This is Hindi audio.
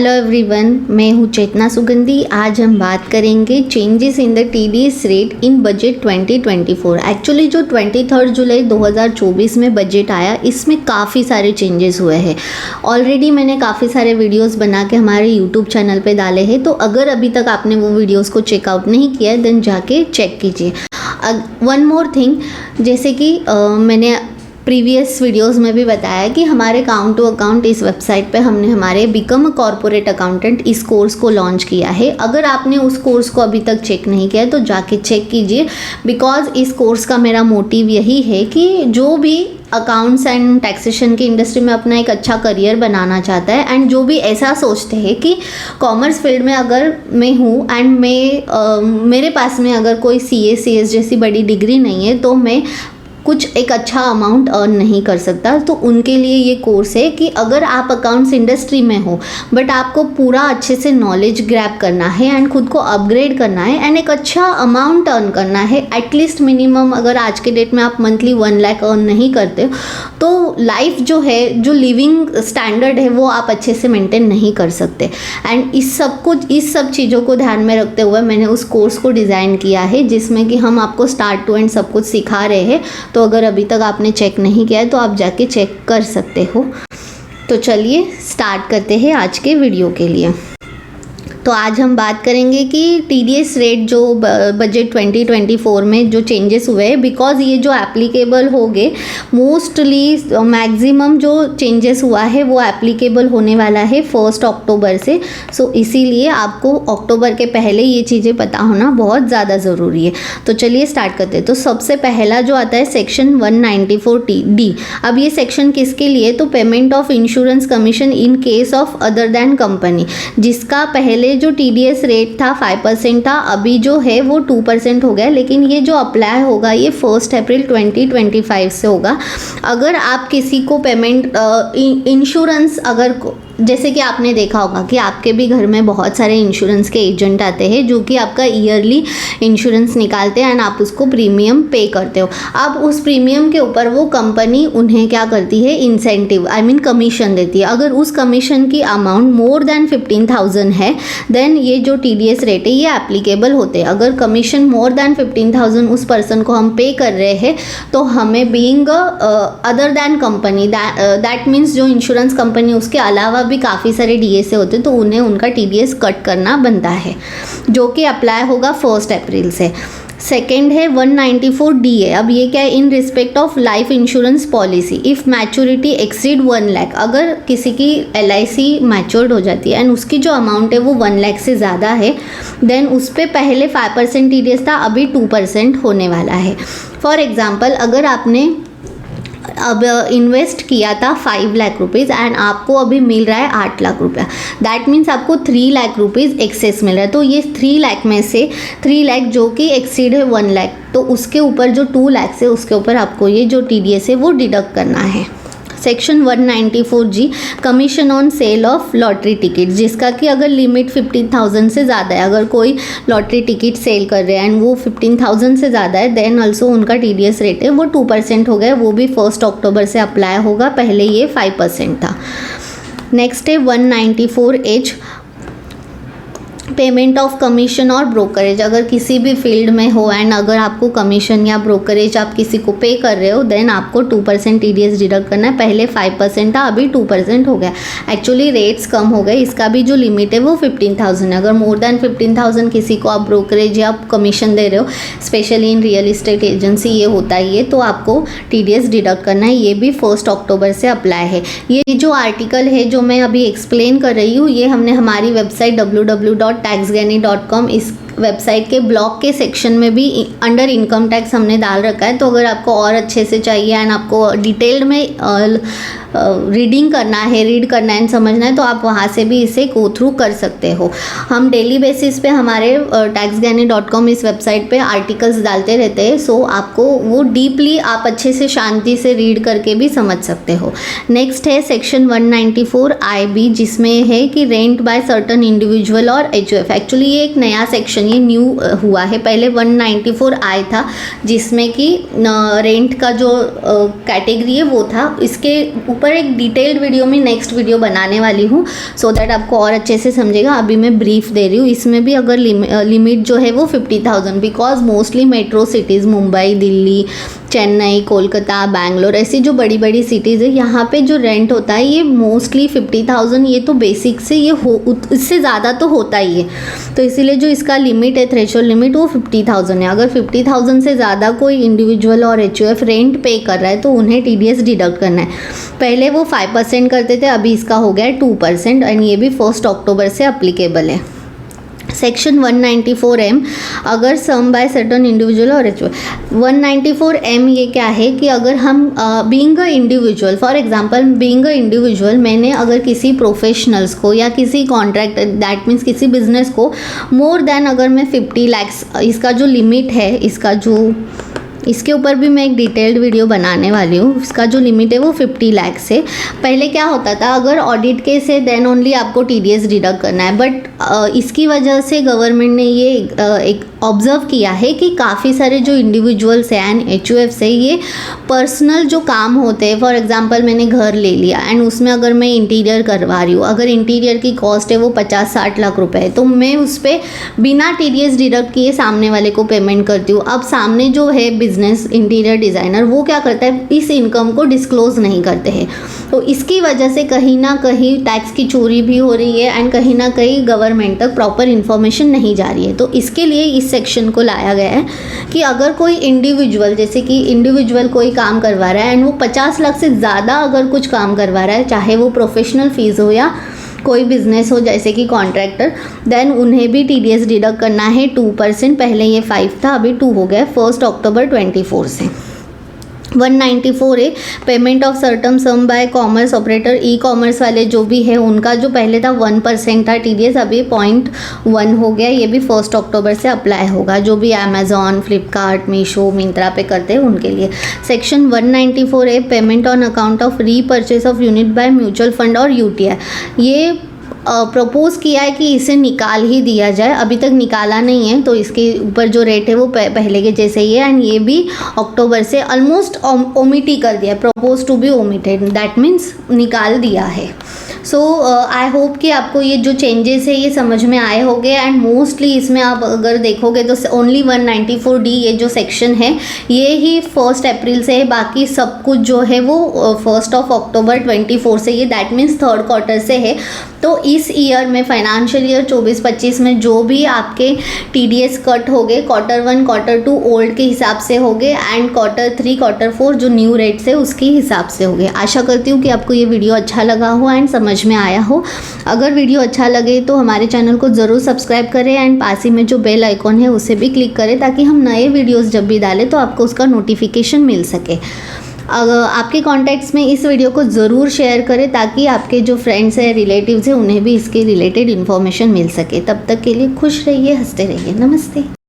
हेलो एवरीवन, मैं हूँ चेतना सुगंधी। आज हम बात करेंगे changes in the TDS rate in budget 2024। Actually जो 23 जुलाई 2024 में बजट आया, इसमें काफ़ी सारे चेंजेस हुए हैं। ऑलरेडी मैंने काफ़ी सारे वीडियोस बना के हमारे यूट्यूब चैनल पे डाले हैं, तो अगर अभी तक आपने वो वीडियोस को चेकआउट नहीं किया है देन जाके चेक कीजिए। वन मोर थिंग, जैसे कि मैंने प्रीवियस वीडियोस में भी बताया कि हमारे अकाउंट टू अकाउंट इस वेबसाइट पे हमने हमारे बिकम अ कॉर्पोरेट अकाउंटेंट इस कोर्स को लॉन्च किया है। अगर आपने उस कोर्स को अभी तक चेक नहीं किया है तो जाके चेक कीजिए, बिकॉज इस कोर्स का मेरा मोटिव यही है कि जो भी अकाउंट्स एंड टैक्सेशन की इंडस्ट्री में अपना एक अच्छा करियर बनाना चाहता है एंड जो भी ऐसा सोचते हैं कि कॉमर्स फील्ड में अगर मैं हूँ एंड मेरे पास में अगर कोई CA जैसी बड़ी डिग्री नहीं है तो मैं कुछ एक अच्छा अमाउंट अर्न नहीं कर सकता, तो उनके लिए ये कोर्स है कि अगर आप अकाउंट्स इंडस्ट्री में हो बट आपको पूरा अच्छे से नॉलेज ग्रैब करना है एंड खुद को अपग्रेड करना है एंड एक अच्छा अमाउंट अर्न करना है, एटलीस्ट मिनिमम अगर आज के डेट में आप मंथली 1 लाख अर्न नहीं करते हो तो लाइफ जो है, जो लिविंग स्टैंडर्ड है वो आप अच्छे से मेंटेन नहीं कर सकते। एंड इस सब चीज़ों को ध्यान में रखते हुए मैंने उस कोर्स को डिज़ाइन किया है, जिसमें कि हम आपको स्टार्ट टू एंड सब कुछ सिखा रहे हैं। तो अगर अभी तक आपने चेक नहीं किया है तो आप जाके चेक कर सकते हो। तो चलिए स्टार्ट करते हैं आज के वीडियो के लिए। तो आज हम बात करेंगे कि TDS रेट जो बजट 2024 में जो चेंजेस हुए हैं, बिकॉज ये जो एप्लीकेबल हो गए, मोस्टली मैक्सिमम जो चेंजेस हुआ है वो एप्लीकेबल होने वाला है 1 अक्टूबर से। सो इसीलिए आपको अक्टूबर के पहले ये चीज़ें पता होना बहुत ज़्यादा ज़रूरी है। तो चलिए स्टार्ट करते हैं। तो सबसे पहला जो आता है सेक्शन 194D। अब ये सेक्शन किसके लिए? तो payment of insurance commission in case of other than company, जिसका पहले जो TDS रेट था 5% था, अभी जो है वो 2% हो गया। लेकिन ये जो अप्लाई होगा ये 1 अप्रैल 2025 से होगा। अगर आप किसी को पेमेंट इंश्योरेंस, अगर जैसे कि आपने देखा होगा कि आपके भी घर में बहुत सारे इंश्योरेंस के एजेंट आते हैं जो कि आपका ईयरली इंश्योरेंस निकालते हैं एंड आप उसको प्रीमियम पे करते हो। अब उस प्रीमियम के ऊपर वो कंपनी उन्हें क्या करती है, इंसेंटिव कमीशन देती है। अगर उस कमीशन की अमाउंट मोर देन 15,000 है देन ये जो TDS रेट है ये एप्लीकेबल होते हैं। अगर कमीशन मोर देन 15,000 उस पर्सन को हम पे कर रहे हैं तो हमें being other than company, that means जो इंश्योरेंस कंपनी उसके अलावा भी काफ़ी सारे DSA होते हैं तो उन्हें उनका TDS कट करना बनता है, जो कि अप्लाई होगा 1 अप्रैल से। सेकेंड है 194DA। अब ये क्या है? In respect of life insurance policy if maturity exceed 1 lakh. अगर किसी की LIC मैच्योर्ड हो जाती है एंड उसकी जो अमाउंट है वो 1 लाख से ज़्यादा है देन उस पर पहले 5% TDS था, अभी 2% होने वाला है। फॉर एग्ज़ाम्पल, अगर आपने अब इन्वेस्ट किया था 5 लाख रुपीज़ एंड आपको अभी मिल रहा है 8 लाख रुपया, दैट मीन्स आपको 3 लाख रुपीज़ एक्सेस मिल रहा है। तो ये 3 लाख में से 3 लाख जो कि एक्सीड है 1 लाख, तो उसके ऊपर जो 2 लाख है उसके ऊपर आपको ये जो TDS है वो डिडक्ट करना है। Section 194G commission on sale of lottery ticket, जिसका कि अगर लिमिट 15,000 से ज़्यादा है, अगर कोई लॉटरी टिकट सेल कर रहे हैं एंड वो 15,000 से ज़्यादा है देन ऑल्सो उनका TDS रेट है वो 2% हो गया। वो भी 1 अक्टूबर से अप्लाई होगा, पहले ये 5% था। नेक्स्ट है 194H पेमेंट ऑफ कमीशन और ब्रोकरेज। अगर किसी भी फील्ड में हो एंड अगर आपको कमीशन या ब्रोकरेज आप किसी को पे कर रहे हो देन आपको 2% TDS डिडक्ट करना है। पहले 5% था, अभी 2% हो गया। एक्चुअली रेट्स कम हो गए, इसका भी जो लिमिट है वो 15,000 है। अगर मोर देन 15,000 किसी को आप ब्रोकरेज या कमीशन दे रहे हो, specially in real estate agency ये होता ही है, तो आपको TDS डिडक्ट करना है। ये भी 1 अक्टूबर से अप्लाई है। ये जो आर्टिकल है जो मैं अभी एक्सप्लेन कर रही हूँ ये हमने हमारी वेबसाइट www.taxgani.com इस वेबसाइट के ब्लॉग के सेक्शन में भी अंडर इनकम टैक्स हमने डाल रखा है। तो अगर आपको और अच्छे से चाहिए एंड आपको डिटेल्ड में रीड करना है एंड समझना है तो आप वहाँ से भी इसे गो थ्रू कर सकते हो। हम डेली बेसिस पे हमारे taxgani.com इस वेबसाइट पे आर्टिकल्स डालते रहते हैं, सो आपको वो डीपली आप अच्छे से शांति से रीड करके भी समझ सकते हो। नेक्स्ट है सेक्शन 194IB, जिसमें है कि रेंट बाय सर्टन इंडिविजुअल और HUF। एक्चुअली ये एक नया सेक्शन, ये न्यू हुआ है। पहले 194I था जिसमें कि रेंट का जो कैटेगरी है वो था, इसके ऊपर एक डिटेल्ड वीडियो में नेक्स्ट वीडियो बनाने वाली हूँ, सो दैट आपको और अच्छे से समझेगा। अभी मैं ब्रीफ दे रही हूँ। इसमें भी अगर लिमिट जो है वो 50,000, because mostly metro cities Mumbai, Delhi, Chennai, Kolkata, Bangalore, ऐसी जो बड़ी बड़ी सिटीज़ है, यहाँ पे जो रेंट होता है ये मोस्टली 50,000, ये तो बेसिक से ये इससे ज़्यादा तो होता ही है। तो इसीलिए जो इसका लिमिट है, थ्रेशोल्ड लिमिट, वो 50,000 है। अगर 50,000 से ज़्यादा कोई इंडिविजुअल और HUF रेंट पे कर रहा है तो उन्हें TDS डिडक्ट करना है। पहले वो 5% करते थे, अभी इसका हो गया है 2%, एंड ये भी 1 अक्टूबर से अप्लीकेबल है। सेक्शन 194M, अगर सम बाय सर्टन इंडिविजुअल और HUF। 194M ये क्या है कि अगर हम being a individual, for example being a individual, मैंने अगर किसी प्रोफेशनल्स को या किसी कॉन्ट्रैक्ट, दैट मीन्स किसी बिजनेस को मोर देन, अगर मैं 50 lakhs, इसका जो लिमिट है, इसके ऊपर भी मैं एक डिटेल्ड वीडियो बनाने वाली हूँ। इसका जो लिमिट है वो 50 lakhs है। पहले क्या होता था, अगर ऑडिट केस है देन ओनली आपको TDS डिडक्ट करना है, बट इसकी वजह से गवर्नमेंट ने ये एक ऑब्ज़र्व किया है कि काफ़ी सारे जो इंडिविजुअल्स हैं एंड HUFs है, ये पर्सनल जो काम होते हैं, फॉर एग्जांपल मैंने घर ले लिया एंड उसमें अगर मैं इंटीरियर करवा रही हूँ, अगर इंटीरियर की कॉस्ट है वो 50-60 लाख रुपए है, तो मैं उस पर बिना TDS डिडक्ट किए सामने वाले को पेमेंट करती हूँ। अब सामने जो है बिजनेस इंटीरियर डिज़ाइनर, वो क्या करता है, इस इनकम को डिस्क्लोज नहीं करते हैं, तो इसकी वजह से कहीं ना कहीं टैक्स की चोरी भी हो रही है एंड कहीं ना कहीं गवर्नमेंट तक प्रॉपर इन्फॉर्मेशन नहीं जा रही है। तो इसके लिए इस सेक्शन को लाया गया है कि अगर कोई इंडिविजुअल, जैसे कि इंडिविजुअल कोई काम करवा रहा है एंड वो 50 लाख से ज़्यादा अगर कुछ काम करवा रहा है, चाहे वो प्रोफेशनल फीस हो या कोई बिजनेस हो जैसे कि कॉन्ट्रैक्टर, देन उन्हें भी TDS डिडक्ट करना है 2%। पहले ये 5 था, अभी 2 हो गया 1 अक्टूबर 24 से। 194A, payment of certain sum by commerce operator, e commerce वाले जो भी है उनका जो पहले था 1% था TDS, अभी 0.1 हो गया। ये भी 1 अक्टूबर से अप्लाई होगा, जो भी अमेजॉन, फ्लिपकार्ट, मीशो, मिंत्रा पे करते हैं उनके लिए। Section 194A, payment on account of repurchase of unit by mutual fund और UTI, ये प्रपोज किया है कि इसे निकाल ही दिया जाए, अभी तक निकाला नहीं है, तो इसके ऊपर जो रेट है वो पहले के जैसे ही है, एंड ये भी अक्टूबर से ऑलमोस्ट ओमिट ही कर दिया, propose to be omitted, that means निकाल दिया है। सो आई होप कि आपको ये जो चेंजेस है ये समझ में आए होंगे, एंड मोस्टली इसमें आप अगर देखोगे तो ओनली 194D ये जो सेक्शन है ये ही 1 अप्रैल से है, बाकी सब कुछ जो है वो 1 अक्टूबर 24 से, ये दैट मीन्स 3rd क्वार्टर से है। तो इस ईयर में, फाइनेंशियल ईयर 24-25 में जो भी आपके TDS कट हो गए, Q1, Q2 ओल्ड के हिसाब से हो गए एंड Q3, Q4 जो न्यू रेट्स है उसके हिसाब से हो गए। आशा करती हूँ कि आपको ये वीडियो अच्छा लगा हो एंड समझ में आया हो। अगर वीडियो अच्छा लगे तो हमारे चैनल को ज़रूर सब्सक्राइब करें एंड पास ही में जो बेल आइकॉन है उसे भी क्लिक करें, ताकि हम नए वीडियोज़ जब भी डालें तो आपको उसका नोटिफिकेशन मिल सके। अगर आपके कॉन्टैक्ट्स में इस वीडियो को ज़रूर शेयर करें, ताकि आपके जो फ्रेंड्स हैं, रिलेटिव्स हैं, उन्हें भी इसके रिलेटेड इन्फॉर्मेशन मिल सके। तब तक के लिए खुश रहिए, हंसते रहिए। नमस्ते।